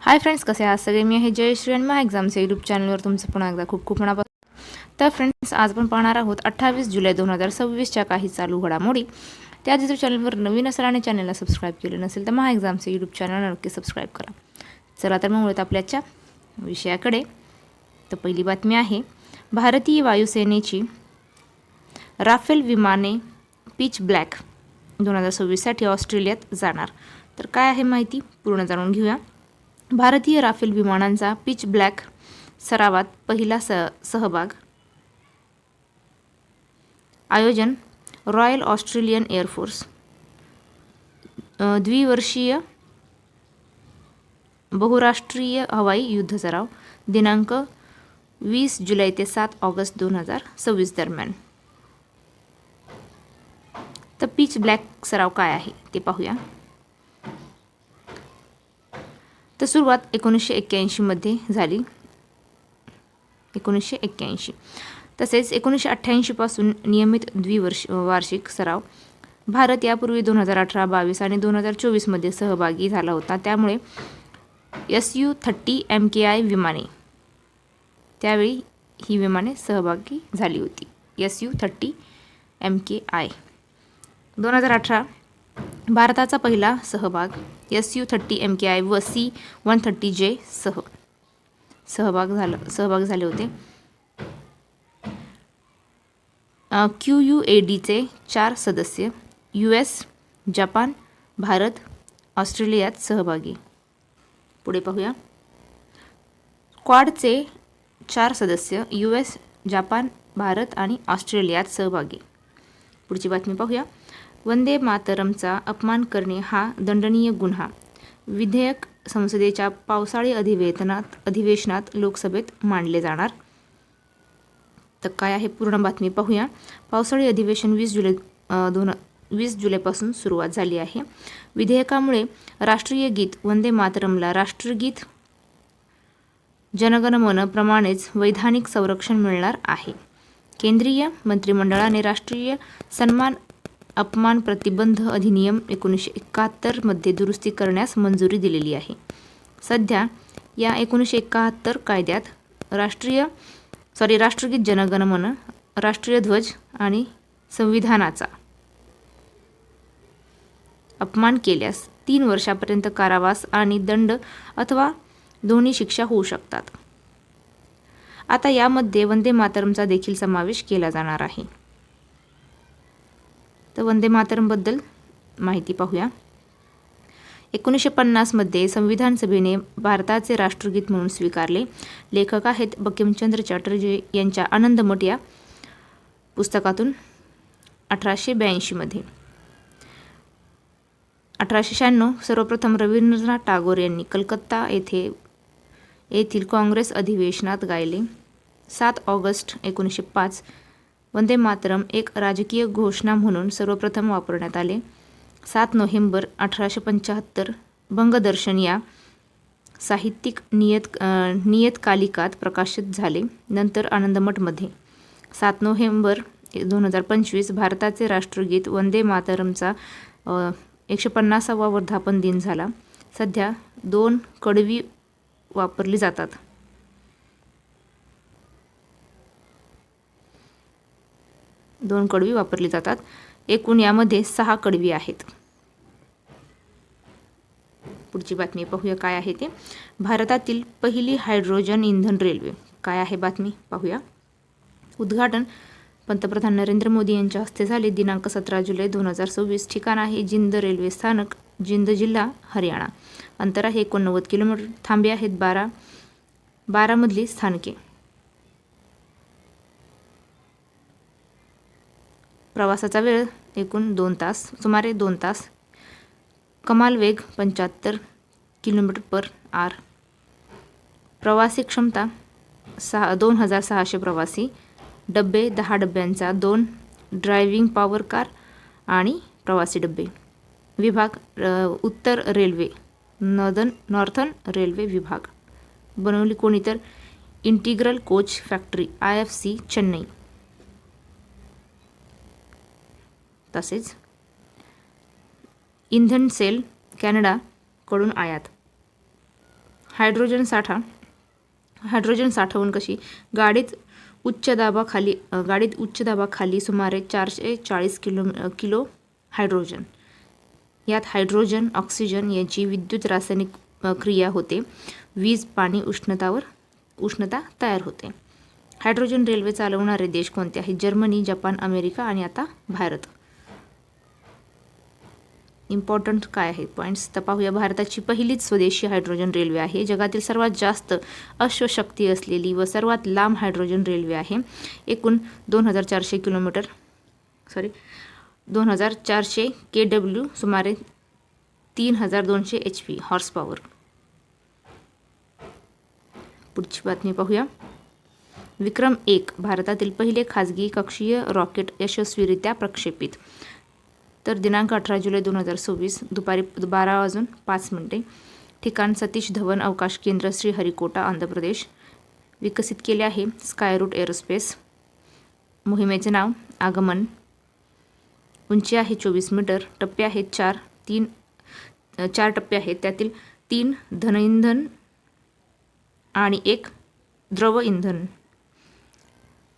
Hi friends, कसे आहात सगळे? मी आहे जयश्री आणि महा एक्झामच्या यूट्यूब चॅनलवर तुमचं पुन्हा एकदा खूप खूप मनापासून. तर फ्रेंड्स, आज आपण पाहणार आहोत 28 जुलै 2026च्या काही चालू घडामोडी. त्या यूट्यूब चॅनलवर नवीन असाल आणि चॅनलला सबस्क्राईब केलं नसेल तर महा एक्झामचे यूट्यूब चॅनल नक्की सबस्क्राईब करा. चला तर मग वळूयात आपल्याच्या विषयाकडे. तर पहिली बातमी आहे, भारतीय वायुसेनेची राफेल विमाने पिच ब्लॅक 2026साठी ऑस्ट्रेलियात जाणार. तर काय आहे माहिती पूर्ण जाणून घेऊया. भारतीय राफेल विमानांचा पिच ब्लॅक सरावात पहिला सहभाग. आयोजन रॉयल ऑस्ट्रेलियन एअरफोर्स. द्विवर्षीय बहुराष्ट्रीय हवाई युद्ध सराव. दिनांक 20 जुलै ते 7 ऑगस्ट 2026 दरम्यान. तर पिच ब्लॅक सराव काय आहे ते पाहूया. तर सुरुवात 1981 मध्ये झाली. 1981. तसेच 1988 पासून नियमित वार्षिक सराव. भारत यापूर्वी 2018, 22 आणि 2024 मध्ये सहभागी झाला होता. त्यामुळे Su-30 MKI विमाने त्यावेळी ही विमाने सहभागी झाली होती. Su-30 MKI 2018 भारताचा पहिला सहभाग Su-30 MKI व C-130J सहभाग झाले होते. QUADचे 4 सदस्य US, जपान, भारत, ऑस्ट्रेलियात सहभागी. पुढे पाहूया. क्वाडचे 4 सदस्य US, जपान, भारत आणि ऑस्ट्रेलियात सहभागी. पुढची बातमी पाहूया. वंदे मातरमचा अपमान करणे हा दंडनीय गुन्हा. विधेयक संसदेच्या पावसाळी अधिवेशनात लोकसभेत मांडले जाणार. तर काय आहे पूर्ण बातमी पाहूया. पावसाळी अधिवेशन 20 जुलैपासून सुरुवात झाली आहे. विधेयकामुळे राष्ट्रीय गीत वंदे मातरमला राष्ट्रगीत जनगणमन प्रमाणेच वैधानिक संरक्षण मिळणार आहे. केंद्रीय मंत्रिमंडळाने राष्ट्रीय सन्मान अपमान प्रतिबंध अधिनियम 1971 मध्ये दुरुस्ती करण्यास मंजुरी दिलेली आहे. सध्या या 1971 कायद्यात राष्ट्रगीत जनगणमन, राष्ट्रीय ध्वज आणि संविधानाचा अपमान केल्यास 3 वर्षापर्यंत कारावास आणि दंड अथवा दोन्ही शिक्षा होऊ शकतात. आता यामध्ये वंदे मातरमचा देखील समावेश केला जाणार आहे. तर वंदे मातरमबद्दल माहिती पाहूया. 1950 मध्ये संविधान सभेने भारताचे राष्ट्रगीत म्हणून स्वीकारले. लेखक आहेत बंकिमचंद्र चटर्जी यांच्या आनंदमठ या पुस्तकातून 1882 मध्ये. 1896 सर्वप्रथम रवींद्रनाथ टागोर यांनी कलकत्ता येथील काँग्रेस अधिवेशनात गायले. 7 ऑगस्ट 1905 वंदे मातरम एक राजकीय घोषणा म्हणून सर्वप्रथम वापरण्यात आले. 7 नोव्हेंबर 1875 बंगदर्शन या साहित्यिक नियतकालिकात प्रकाशित झाले. नंतर आनंदमठमध्ये. 7 नोव्हेंबर 2025 भारताचे राष्ट्रगीत वंदे मातरमचा 150वा वर्धापन दिन झाला. सध्या 2 कडवी वापरली जातात. एकूण यामध्ये 6 कडवी आहेत. पुढची बातमी पाहूया काय आहे ते. भारतातील पहिली हायड्रोजन इंधन रेल्वे. काय आहे बातमी पाहूया. उद्घाटन पंतप्रधान नरेंद्र मोदी यांच्या हस्ते झाले. दिनांक 17 जुलै 2026. ठिकाण आहे जिंद रेल्वे स्थानक, जिंद जिल्हा, हरियाणा. अंतर आहे 89 किलोमीटर. थांबे आहेत 12 मधली स्थानके. प्रवासाचा वेळ एकूण 2 तास, सुमारे 2 तास. कमाल वेग 75 km/h. प्रवासी क्षमता 2600 प्रवासी. डबे 10 डब्यांचा, 2 ड्रायव्हिंग पॉवर कार आणि प्रवासी डबे. विभाग उत्तर रेल्वे, नॉर्थर्न रेल्वे विभाग. बनवली कोणी तर integral coach factory IFC Chennai. तसेच इंधन सेल कॅनडाकडून आयात. हायड्रोजन साठवण कशी? गाडीत उच्च दाबाखाली सुमारे 440 किलो हायड्रोजन. यात हायड्रोजन ऑक्सिजन यांची विद्युत रासायनिक क्रिया होते. वीज, पाणी, उष्णता तयार होते. हायड्रोजन रेल्वे चालवणारे देश कोणते आहेत? जर्मनी, जपान, अमेरिका आणि आता भारत. इम्पॉर्टंट काय आहे पॉईंट्स तर पाहूया. भारताची पहिलीच स्वदेशी हायड्रोजन रेल्वे आहे. जगातील सर्वात जास्त अश्वशक्ती असलेली व सर्वात लांब हायड्रोजन रेल्वे आहे. एकूण 2400 KW, सुमारे 3200 HP हॉर्स पॉवर. पुढची बातमी पाहूया. विक्रम 1 भारतातील पहिले खाजगी कक्षीय रॉकेट यशस्वीरित्या प्रक्षेपित. तर दिनांक 18 जुलै 2026 दुपारी 12:05. ठिकाण सतीश धवन अवकाश केंद्र, श्रीहरिकोटा, आंध्र प्रदेश. विकसित केले आहे स्कायरूट एरोस्पेस. मोहिमेचे नाव आगमन. उंची आहे 24 मीटर. टप्पे आहेत 4 टप्पे आहेत. त्यातील 3 घन इंधन आणि 1 द्रव इंधन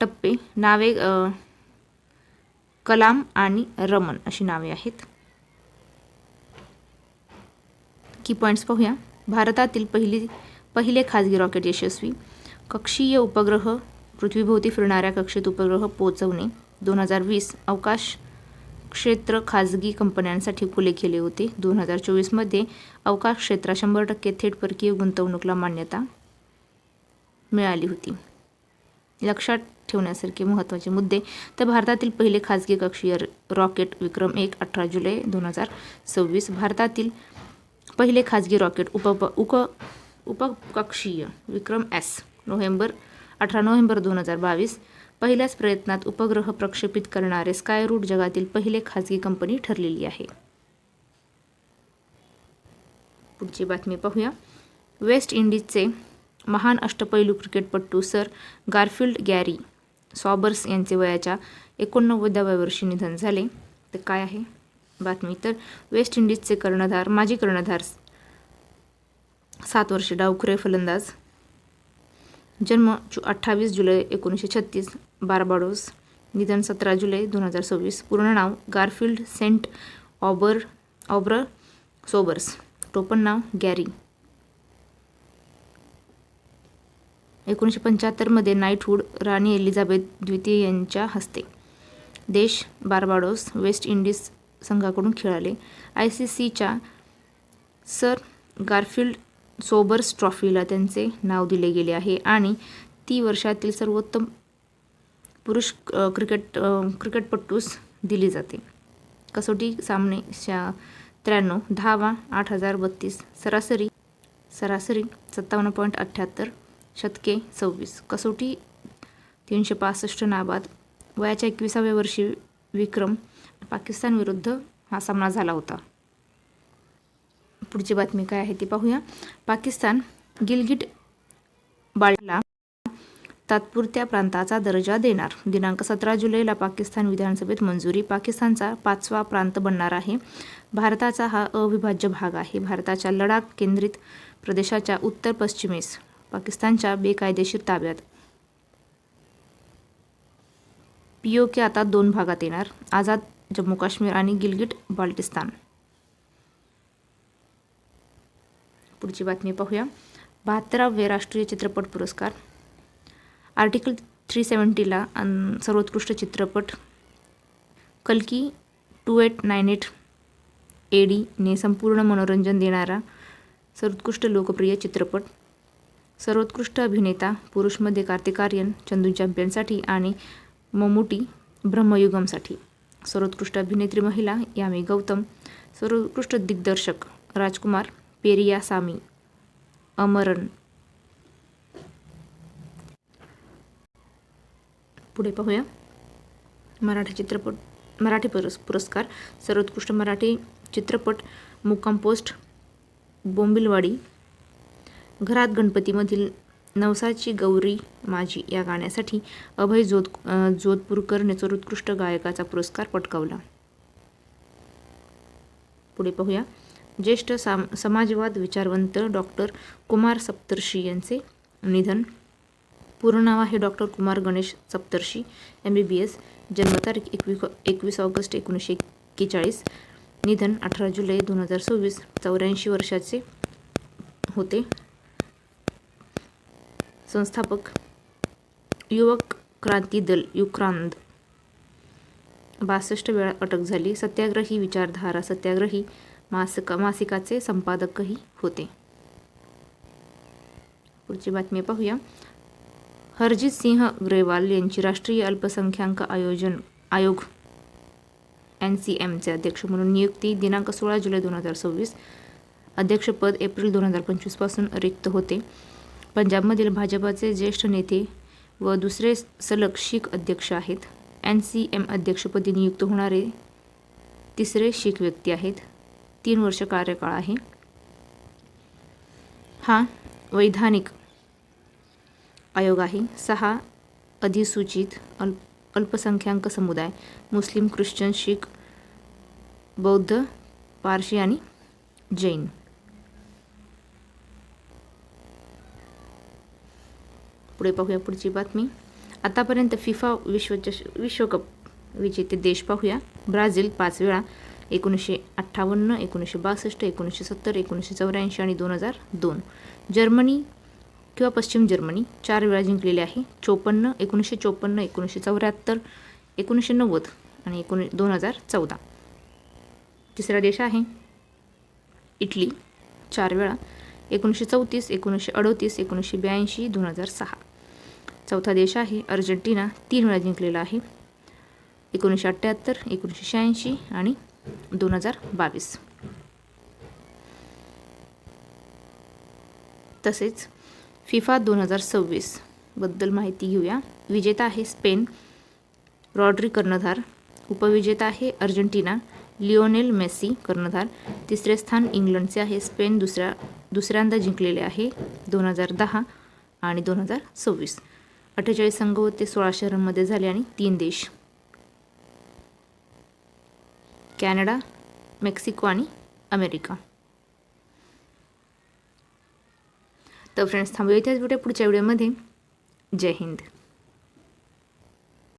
टप्पे. नावे कलाम आणि रमन अशी नावे आहेत. की पॉईंट्स पाहूया. भारतातील पहिले खाजगी रॉकेट यशस्वी. कक्षीय उपग्रह पृथ्वीभोवती फिरणाऱ्या कक्षेत उपग्रह पोहोचवणे. 2020 अवकाश क्षेत्र खाजगी कंपन्यांसाठी खुले केले होते. 2024 मध्ये अवकाश क्षेत्रात 100% थेट परकीय गुंतवणूकला मान्यता मिळाली होती. लक्षात ठेवण्यासारखे महत्त्वाचे मुद्दे तर भारतातील पहिले खाजगी कक्षीय रॉकेट विक्रम 1 18 जुलै 2026. भारतातील पहिले खाजगी रॉकेट उपकक्षीय विक्रम S 18 नोव्हेंबर 2022. पहिल्याच प्रयत्नात उपग्रह प्रक्षेपित करणारे स्कायरूट जगातील पहिले खाजगी कंपनी ठरलेली आहे. पुढची बातमी पाहूया. वेस्ट इंडिजचे महान अष्टपैलू क्रिकेटपटू सर गारफिल्ड गॅरी सॉबर्स यांचे वयाच्या 89व्या वर्षी निधन झाले. तर काय आहे बातमी तर वेस्ट इंडिजचे माजी कर्णधार 7 वर्षे डावखुरे फलंदाज. जन्म 28 जुलै 1936 बार्बाडोस. निधन 17 जुलै 2026. पूर्ण नाव गारफिल्ड सेंट ऑब्र सोबर्स. टोपण नाव गॅरी. 1975 मध्ये नाईटहूड राणी एलिझाबेथ द्वितीय यांच्या हस्ते. देश बार्बाडोस. वेस्ट इंडिज संघाकडून खेळाले. ICCच्या सर गारफिल्ड सोबर्स ट्रॉफीला त्यांचे नाव दिले गेले आहे आणि ती वर्षातील सर्वोत्तम पुरुष क्रिकेटपटूस दिली जाते. कसोटी सामने 93, धावा 8032, सरासरी 57.78, शतके 26, कसोटी 365, नाबाद. वयाच्या 21व्या वर्षी विक्रम पाकिस्तान विरुद्ध हा सामना झाला होता. पुढची बातमी काय आहे ती पाहूया. पाकिस्तान गिलगिट बाल्टिस्तानला तात्पुरत्या प्रांताचा दर्जा देणार. दिनांक 17 जुलैला पाकिस्तान विधानसभेत मंजुरी. पाकिस्तानचा 5वा प्रांत बनणार आहे. भारताचा हा अविभाज्य भाग आहे. भारताच्या लडाख केंद्रित प्रदेशाच्या उत्तर पश्चिमेस पाकिस्तानच्या बेकायदेशीर ताब्यात. POK आता 2 भागात येणार. आझाद जम्मू काश्मीर आणि गिलगिट बाल्टिस्तान. पुढची बातमी पाहूया. 72वे राष्ट्रीय चित्रपट पुरस्कार. आर्टिकल 370ला सर्वोत्कृष्ट चित्रपट. कल्की 2898 AD ने संपूर्ण मनोरंजन देणारा सर्वोत्कृष्ट लोकप्रिय चित्रपट. सर्वोत्कृष्ट अभिनेता पुरुषमध्ये कार्तिक आर्यन चंदू चॅम्पियनसाठी आणि मम्मुटी ब्रह्मयुगमसाठी. सर्वोत्कृष्ट अभिनेत्री महिला यामी गौतम. सर्वोत्कृष्ट दिग्दर्शक राजकुमार पेरियासामी अमरन. पुढे पाहूया. मराठी पुरस्कार. सर्वोत्कृष्ट मराठी चित्रपट मुक्काम पोस्ट बोंबिलवाडी. घरात गणपतीमधील नवसाची गौरी माझी या गाण्यासाठी अभय जोधपूरकरने सर्वोत्कृष्ट गायकाचा पुरस्कार पटकावला. पुढे पाहूया. ज्येष्ठ समाजवाद विचारवंत डॉक्टर कुमार सप्तर्षी यांचे निधन. पूर्ण नाव आहे डॉक्टर कुमार गणेश सप्तर्षी, MBBS. जन्मतारीख 21 ऑगस्ट 1941. निधन 18 जुलै 2024. 84 वर्षाचे होते. संस्थापक युवक क्रांती दल युक्रांद. 62 वेळा अटक झाली. सत्याग्रही विचारधारा सत्याग्रही मासिकाचे संपादकही होते. पुढची बातमी पाहूया. हरजित सिंह ग्रेवाल यांची राष्ट्रीय अल्पसंख्याक आयोग NCMचे अध्यक्ष म्हणून नियुक्ती. दिनांक 16 जुलै 2026. अध्यक्षपद एप्रिल 2025 पासून रिक्त होते. पंजाबमधील भाजपाचे ज्येष्ठ नेते व दुसरे सलग शीख अध्यक्ष आहेत. NCM अध्यक्षपदी नियुक्त होणारे तिसरे शीख व्यक्ती आहेत. 3 वर्ष कार्यकाळ आहे. हा वैधानिक आयोग आहे. 6 अधिसूचित अल्पसंख्याक समुदाय मुस्लिम, ख्रिश्चन, शीख, बौद्ध, पारशी आणि जैन. पुढे पाहूया पुढची बातमी. आतापर्यंत फिफा विश्वकप विजेते देश पाहूया. ब्राझील 5 वेळा 1958, 1962, 1970, 1984 आणि 2002. जर्मनी किंवा पश्चिम जर्मनी 4 वेळा जिंकलेले आहे. 54, 1954, 1974, 1990 आणि 2014. तिसरा देश आहे इटली 4 वेळा 1934, 1938, 1982, 2006. चौथा देश आहे अर्जेंटिना 3 वेळा जिंकलेला आहे. 1978, 1986 आणि 2022. तसेच फिफा 2026 बद्दल माहिती घेऊया. विजेता आहे स्पेन, रॉड्री कर्णधार. उपविजेता आहे अर्जेंटिना, लिओनेल मेसी कर्णधार. तिसरे स्थान इंग्लंडचे आहे. स्पेन दुसऱ्यांदा जिंकलेले आहे 2010 आणि 2026. 48 संघ होते, 16 शहरांमध्ये झाले आणि 3 देश कॅनडा, मेक्सिको आणि अमेरिका. तर फ्रेंड्स थांबूया इथेच. भेटूया पुढच्या व्हिडिओमध्ये. जय हिंद.